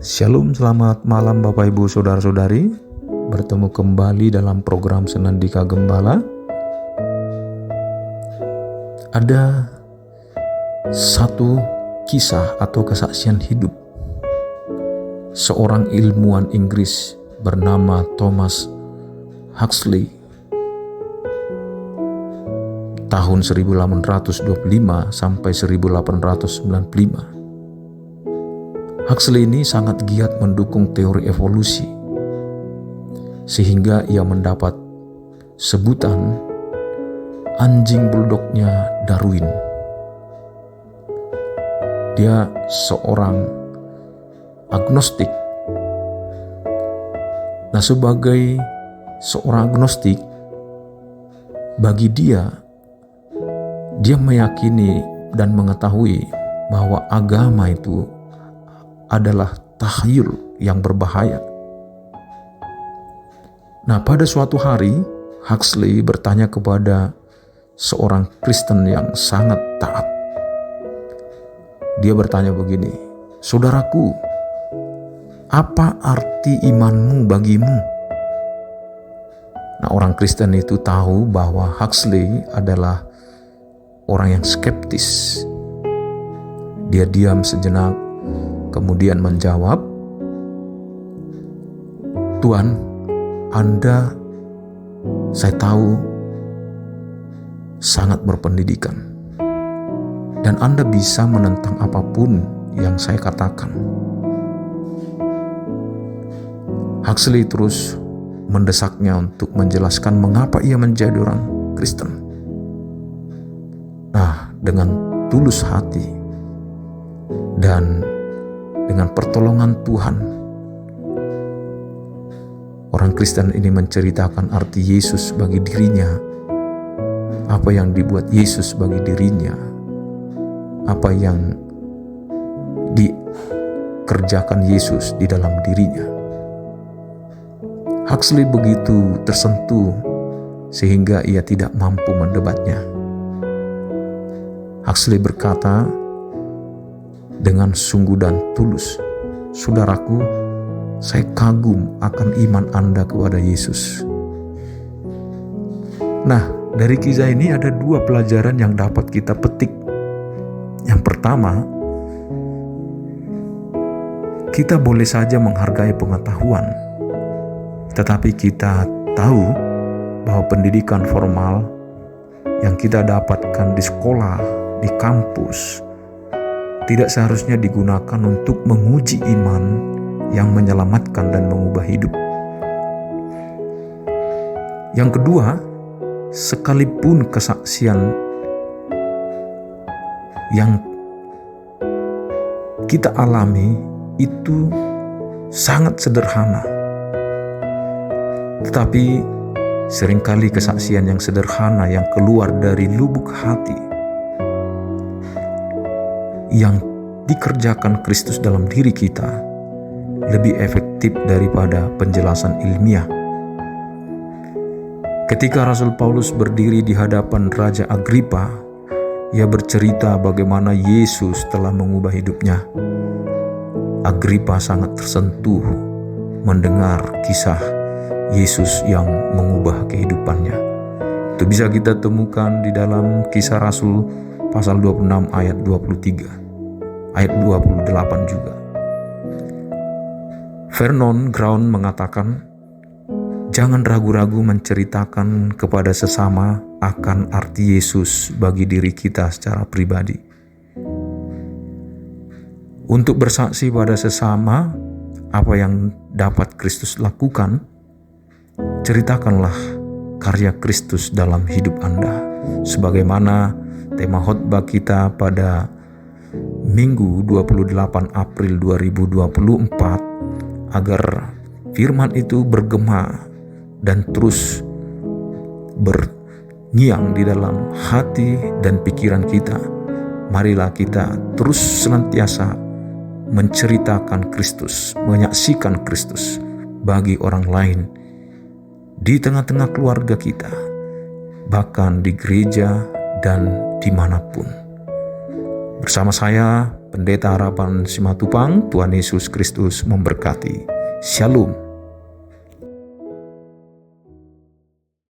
Shalom, selamat malam Bapak Ibu Saudara-saudari. Bertemu kembali dalam program Senandika Gembala. Ada satu kisah atau kesaksian hidup seorang ilmuwan Inggris bernama Thomas Huxley. Tahun 1825 sampai 1895. Huxley ini sangat giat mendukung teori evolusi, sehingga ia mendapat sebutan anjing buldognya Darwin. Dia seorang agnostik. Nah, sebagai seorang agnostik, bagi dia meyakini dan mengetahui bahwa agama itu adalah takhayul yang berbahaya. Nah, pada suatu hari Huxley bertanya kepada seorang Kristen yang sangat taat. Dia bertanya begini, "Saudaraku, apa arti imanmu bagimu?" Nah, orang Kristen itu tahu bahwa Huxley adalah orang yang skeptis. Dia diam sejenak, kemudian menjawab, "Tuan, saya tahu sangat berpendidikan, dan Anda bisa menentang apapun yang saya katakan." Huxley terus mendesaknya untuk menjelaskan mengapa ia menjadi orang Kristen. Nah, dengan tulus hati dan dengan pertolongan Tuhan, orang Kristen ini menceritakan arti Yesus bagi dirinya, apa yang dibuat Yesus bagi dirinya, apa yang dikerjakan Yesus di dalam dirinya. Huxley begitu tersentuh sehingga ia tidak mampu mendebatnya. Huxley berkata dengan sungguh dan tulus, "Saudaraku, saya kagum akan iman Anda kepada Yesus." Nah, dari kisah ini ada dua pelajaran yang dapat kita petik. Yang pertama, kita boleh saja menghargai pengetahuan, tetapi kita tahu bahwa pendidikan formal yang kita dapatkan di sekolah, di kampus, tidak seharusnya digunakan untuk menguji iman yang menyelamatkan dan mengubah hidup. Yang kedua, sekalipun kesaksian yang kita alami itu sangat sederhana, tetapi seringkali kesaksian yang sederhana yang keluar dari lubuk hati yang dikerjakan Kristus dalam diri kita lebih efektif daripada penjelasan ilmiah. Ketika Rasul Paulus berdiri di hadapan Raja Agripa, ia bercerita bagaimana Yesus telah mengubah hidupnya. Agripa sangat tersentuh mendengar kisah Yesus yang mengubah kehidupannya. Itu bisa kita temukan di dalam Kisah Rasul pasal 26 ayat 23, ayat 28 juga. Vernon Ground mengatakan, "Jangan ragu-ragu menceritakan kepada sesama akan arti Yesus bagi diri kita secara pribadi. Untuk bersaksi pada sesama apa yang dapat Kristus lakukan, ceritakanlah karya Kristus dalam hidup Anda." Sebagaimana tema khotbah kita pada Minggu 28 April 2024, agar firman itu bergema dan terus berngiang di dalam hati dan pikiran kita. Marilah kita terus senantiasa menceritakan Kristus, menyaksikan Kristus bagi orang lain di tengah-tengah keluarga kita, bahkan di gereja dan dimanapun. Bersama saya, Pendeta Harapan Simatupang, Tuhan Yesus Kristus memberkati. Shalom.